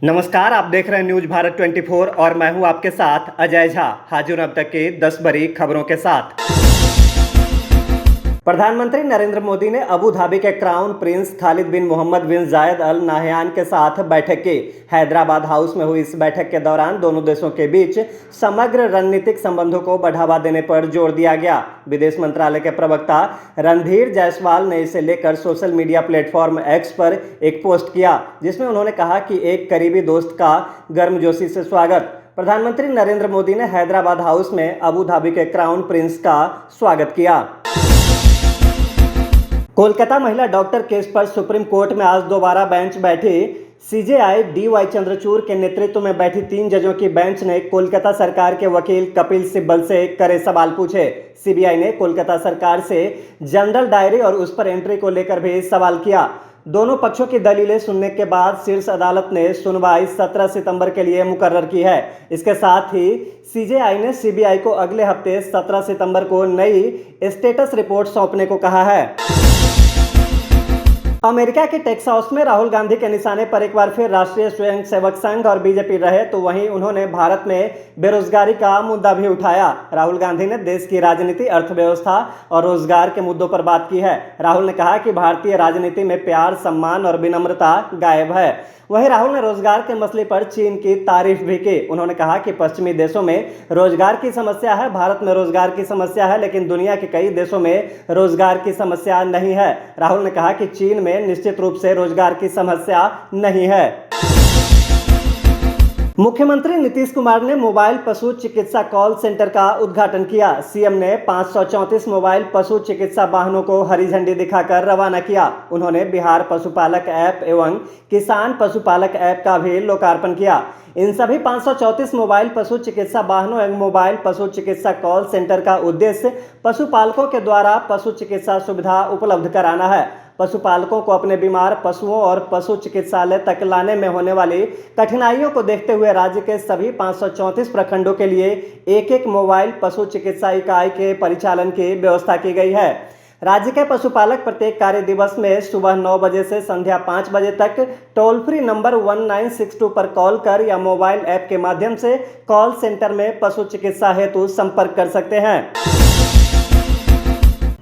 नमस्कार, आप देख रहे हैं न्यूज भारत 24 और मैं हूं आपके साथ अजय झा। हाजिर अब तक के 10 बड़ी खबरों के साथ। प्रधानमंत्री नरेंद्र मोदी ने अबू धाबी के क्राउन प्रिंस खालिद बिन मोहम्मद बिन जायद अल नाहयान के साथ बैठक की। हैदराबाद हाउस में हुई इस बैठक के दौरान दोनों देशों के बीच समग्र रणनीतिक संबंधों को बढ़ावा देने पर जोर दिया गया। विदेश मंत्रालय के प्रवक्ता रणधीर जायसवाल ने इसे लेकर सोशल मीडिया प्लेटफॉर्म एक्स पर एक पोस्ट किया, जिसमें उन्होंने कहा कि एक करीबी दोस्त का गर्मजोशी से स्वागत। प्रधानमंत्री नरेंद्र मोदी ने हैदराबाद हाउस में अबू धाबी के क्राउन प्रिंस का स्वागत किया। कोलकाता महिला डॉक्टर केस पर सुप्रीम कोर्ट में आज दोबारा बेंच बैठी। सीजेआई डीवाई चंद्रचूड़ के नेतृत्व में बैठी 3 जजों की बेंच ने कोलकाता सरकार के वकील कपिल सिब्बल से कड़े सवाल पूछे। सीबीआई ने कोलकाता सरकार से जनरल डायरी और उस पर एंट्री को लेकर भी सवाल किया। दोनों पक्षों की दलीलें सुनने के बाद शीर्ष अदालत ने सुनवाई 17 सितंबर के लिए मुकर्रर की है। इसके साथ ही सीजेआई ने सीबीआई को अगले हफ्ते 17 सितंबर को नई स्टेटस रिपोर्ट सौंपने को कहा है। अमेरिका के टेक्सास में राहुल गांधी के निशाने पर एक बार फिर राष्ट्रीय स्वयंसेवक संघ और बीजेपी रहे, तो वहीं उन्होंने भारत में बेरोजगारी का मुद्दा भी उठाया। राहुल गांधी ने देश की राजनीति, अर्थव्यवस्था और रोजगार के मुद्दों पर बात की है। राहुल ने कहा कि भारतीय राजनीति में प्यार, सम्मान और विनम्रता गायब है। वहीं राहुल ने रोजगार के मसले पर चीन की तारीफ भी की। उन्होंने कहा कि पश्चिमी देशों में रोजगार की समस्या है, भारत में रोजगार की समस्या है, लेकिन दुनिया के कई देशों में रोजगार की समस्या नहीं है। राहुल ने कहा कि चीन में निश्चित रूप से रोजगार की समस्या नहीं है। मुख्यमंत्री नीतीश कुमार ने मोबाइल पशु चिकित्सा कॉल सेंटर का उद्घाटन किया। सीएम ने 534 मोबाइल पशु चिकित्सा वाहनों को हरी झंडी दिखाकर रवाना किया। उन्होंने बिहार पशुपालक ऐप एवं किसान पशुपालक ऐप का भी लोकार्पण किया। इन सभी 534 मोबाइल पशु चिकित्सा वाहनों एवं मोबाइल पशु चिकित्सा कॉल सेंटर का उद्देश्य पशुपालकों के द्वारा पशु चिकित्सा सुविधा उपलब्ध कराना है। पशुपालकों को अपने बीमार पशुओं और पशु चिकित्सालय तक लाने में होने वाली कठिनाइयों को देखते हुए राज्य के सभी 534 प्रखंडों के लिए एक मोबाइल पशु चिकित्सा इकाई के परिचालन की व्यवस्था की गई है। राज्य के पशुपालक प्रत्येक कार्य दिवस में सुबह 9 बजे से संध्या 5 बजे तक टोल फ्री नंबर 1962 पर कॉल कर या मोबाइल ऐप के माध्यम से कॉल सेंटर में पशु चिकित्सा हेतु संपर्क कर सकते हैं।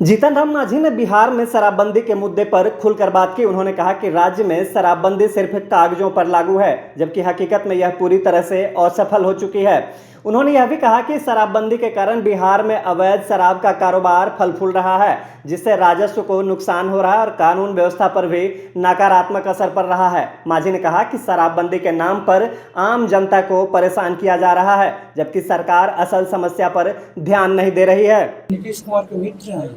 जीतन राम मांझी ने बिहार में शराबबंदी के मुद्दे पर खुलकर बात की। उन्होंने कहा कि राज्य में शराबबंदी सिर्फ कागजों पर लागू है, जबकि हकीकत में यह पूरी तरह से असफल हो चुकी है। उन्होंने यह भी कहा कि शराबबंदी के कारण बिहार में अवैध शराब का कारोबार फल फूल रहा है, जिससे राजस्व को नुकसान हो रहा है और कानून व्यवस्था पर भी नकारात्मक असर पड़ रहा है। मांझी ने कहा कि शराबबंदी के नाम पर आम जनता को परेशान किया जा रहा है, जबकि सरकार असल समस्या पर ध्यान नहीं दे रही है। नीतीश कुमार के मित्र हैं,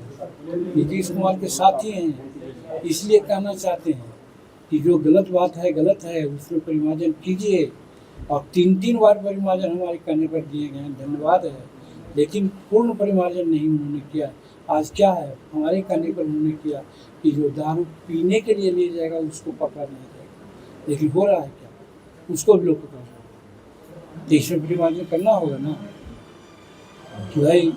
नीतीश कुमार के साथी हैं, इसलिए कहना चाहते हैं कि जो गलत बात है गलत है, उसको परिमार्जन कीजिए। और 3 बार परिमार्जन हमारे कहने पर दिए गए हैं, धन्यवाद है, लेकिन पूर्ण परिमार्जन नहीं उन्होंने किया। आज क्या है, हमारे कहने पर उन्होंने किया कि जो दारू पीने के लिए ले जाएगा उसको पकड़ा नहीं जाएगा, लेकिन हो रहा है क्या, उसको भी लोग पकड़ रहे हैं। इसमें परिमार्जन करना होगा ना कि भाई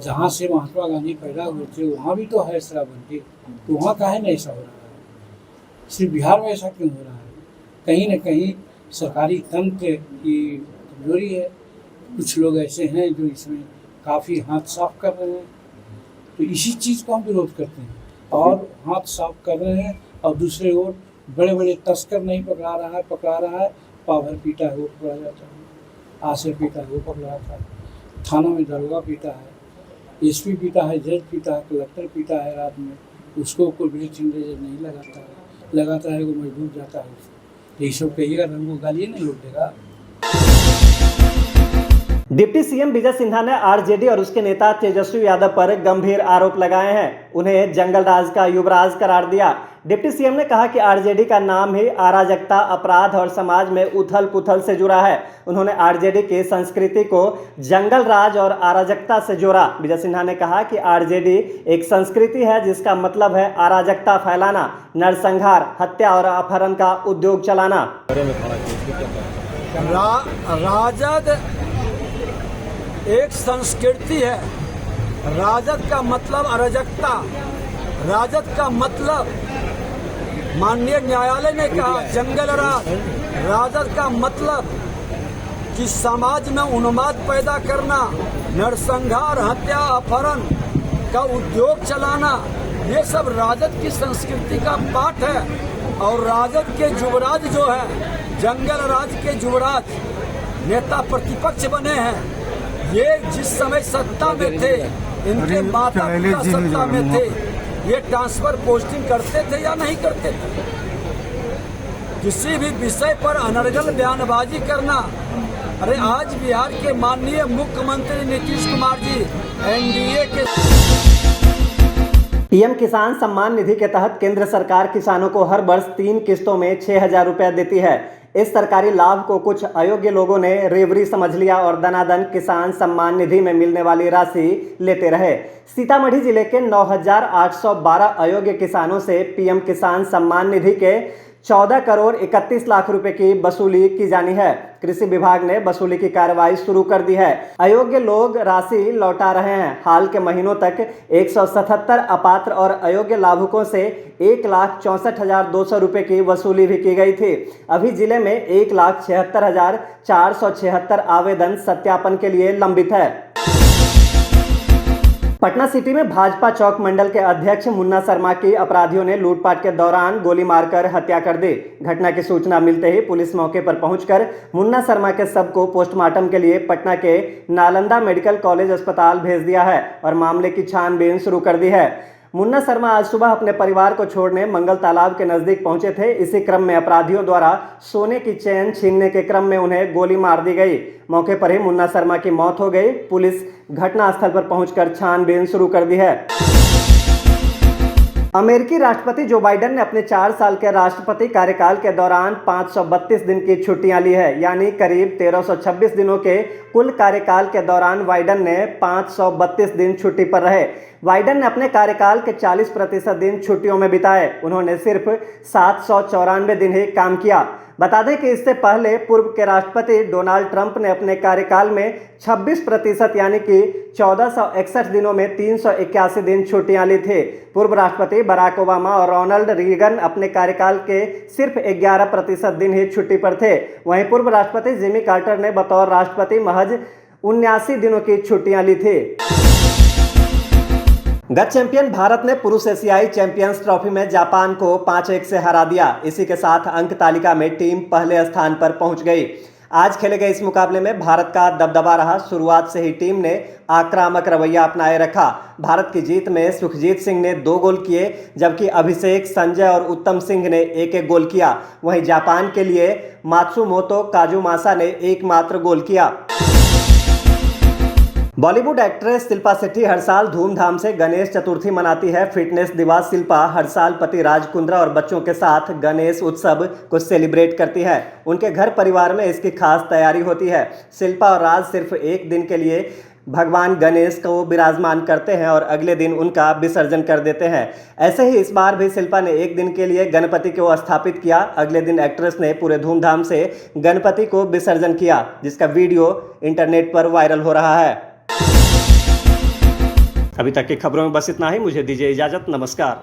जहाँ से महात्मा गांधी पैदा हुए थे वहाँ भी तो है शराबबंदी, तो वहाँ काहे नहीं ऐसा हो रहा है, सिर्फ बिहार में ऐसा क्यों हो रहा है? कहीं न कहीं सरकारी तंत्र की कमजोरी है। कुछ लोग ऐसे हैं जो इसमें काफ़ी हाथ साफ कर रहे हैं, तो इसी चीज़ को हम विरोध करते हैं। और हाथ साफ कर रहे हैं और दूसरे ओर बड़े बड़े तस्कर नहीं पकड़ा रहा है, पाभर पीटा है वो पकड़ा जाता है, आसर पीटा है वो पकड़ा जाता है, थाना में दरोगा पीटा है, एसपी पीटा है, जज पीटा है, कलेक्टर पीटा है रात में, उसको कोई ब्लीचिंग एजेंट नहीं लगाता है वो मजबूर जाता है। यही सब कहिएगा तो हमको गालिए नहीं लोग देगा। डिप्टी सीएम विजय सिन्हा ने आरजेडी और उसके नेता तेजस्वी यादव पर गंभीर आरोप लगाए हैं। उन्हें जंगल राज का युवराज करार दिया। डिप्टी सीएम ने कहा कि आरजेडी का नाम ही अराजकता, अपराध और समाज में उथल पुथल से जुड़ा है। उन्होंने आरजेडी की संस्कृति को जंगल राज और अराजकता से जोड़ा। विजय सिन्हा ने कहा कि आरजेडी एक संस्कृति है जिसका मतलब है अराजकता फैलाना, नरसंहार, हत्या और अपहरण का उद्योग चलाना। राजद एक संस्कृति है। राजद का मतलब अराजकता, राजद का मतलब माननीय न्यायालय ने कहा जंगल राज, राजद का मतलब कि समाज में उन्माद पैदा करना, नरसंहार, हत्या, अपहरण का उद्योग चलाना, ये सब राजद की संस्कृति का पाठ है। और राजद के युवराज जो है, जंगल राज के युवराज नेता प्रतिपक्ष बने हैं। ये जिस समय सत्ता में थे, इनके माता पिता सत्ता में थे, ये ट्रांसफर पोस्टिंग करते थे या नहीं करते थे? किसी भी विषय पर अनर्गल बयानबाजी करना। अरे आज बिहार के माननीय मुख्यमंत्री नीतीश कुमार जी एनडीए के पीएम किसान सम्मान निधि के तहत केंद्र सरकार किसानों को हर वर्ष 3 किस्तों में 6,000 रुपए देती है। इस सरकारी लाभ को कुछ अयोग्य लोगों ने रेवड़ी समझ लिया और दनादन किसान सम्मान निधि में मिलने वाली राशि लेते रहे। सीतामढ़ी जिले के 9,812 अयोग्य किसानों से पीएम किसान सम्मान निधि के 14 करोड़ 31 लाख रुपए की वसूली की जानी है। कृषि विभाग ने वसूली की कार्रवाई शुरू कर दी है। अयोग्य लोग राशि लौटा रहे हैं। हाल के महीनों तक 177 अपात्र और अयोग्य लाभुकों से 1,64,200 रुपए की वसूली भी की गई थी। अभी जिले में 1,76,476 आवेदन सत्यापन के लिए लंबित है। पटना सिटी में भाजपा चौक मंडल के अध्यक्ष मुन्ना शर्मा की अपराधियों ने लूटपाट के दौरान गोली मारकर हत्या कर दी। घटना की सूचना मिलते ही पुलिस मौके पर पहुंचकर मुन्ना शर्मा के शव को पोस्टमार्टम के लिए पटना के नालंदा मेडिकल कॉलेज अस्पताल भेज दिया है और मामले की छानबीन शुरू कर दी है। मुन्ना शर्मा आज सुबह अपने परिवार को छोड़ने मंगल तालाब के नजदीक पहुंचे थे। इसी क्रम में अपराधियों द्वारा सोने की चेन छीनने के क्रम में उन्हें गोली मार दी गई। मौके पर ही मुन्ना शर्मा की मौत हो गई। पुलिस घटनास्थल पर पहुंचकर छानबीन शुरू कर दी है। अमेरिकी राष्ट्रपति जो बाइडेन ने अपने 4 साल के राष्ट्रपति कार्यकाल के दौरान 532 दिन की छुट्टियां ली है, यानी करीब 1326 दिनों के कुल कार्यकाल के दौरान बाइडेन ने 532 दिन छुट्टी पर रहे। बाइडेन ने अपने कार्यकाल के 40% दिन छुट्टियों में बिताए। उन्होंने सिर्फ 794 दिन ही काम किया। बता दें कि इससे पहले पूर्व के राष्ट्रपति डोनाल्ड ट्रंप ने अपने कार्यकाल में 26% यानी कि 1461 दिनों में 381 दिन छुट्टियां ली थी। पूर्व राष्ट्रपति बराक ओबामा और रोनाल्ड रीगन अपने कार्यकाल के सिर्फ 11% दिन ही छुट्टी पर थे। वहीं पूर्व राष्ट्रपति जिमी कार्टर ने बतौर राष्ट्रपति महज 79 दिनों की छुट्टियां ली थी। गत चैंपियन भारत ने पुरुष एशियाई चैंपियंस ट्रॉफी में जापान को 5-1 से हरा दिया। इसी के साथ अंक तालिका में टीम पहले स्थान पर पहुंच गई। आज खेले गए इस मुकाबले में भारत का दबदबा रहा। शुरुआत से ही टीम ने आक्रामक रवैया अपनाए रखा। भारत की जीत में सुखजीत सिंह ने 2 गोल किए, जबकि अभिषेक, संजय और उत्तम सिंह ने 1-1 गोल किया। वहीं जापान के लिए मात्सुमोतो काजुमासा ने एकमात्र गोल किया। बॉलीवुड एक्ट्रेस शिल्पा शेट्टी हर साल धूमधाम से गणेश चतुर्थी मनाती है। फिटनेस दिवस शिल्पा हर साल पति राज कुंद्रा और बच्चों के साथ गणेश उत्सव को सेलिब्रेट करती है। उनके घर परिवार में इसकी खास तैयारी होती है। शिल्पा और राज सिर्फ एक दिन के लिए भगवान गणेश को विराजमान करते हैं और अगले दिन उनका विसर्जन कर देते हैं। ऐसे ही इस बार भी शिल्पा ने एक दिन के लिए गणपति को स्थापित किया। अगले दिन एक्ट्रेस ने पूरे धूमधाम से गणपति को विसर्जन किया, जिसका वीडियो इंटरनेट पर वायरल हो रहा है। अभी तक की खबरों में बस इतना ही। मुझे दीजिए इजाजत। नमस्कार।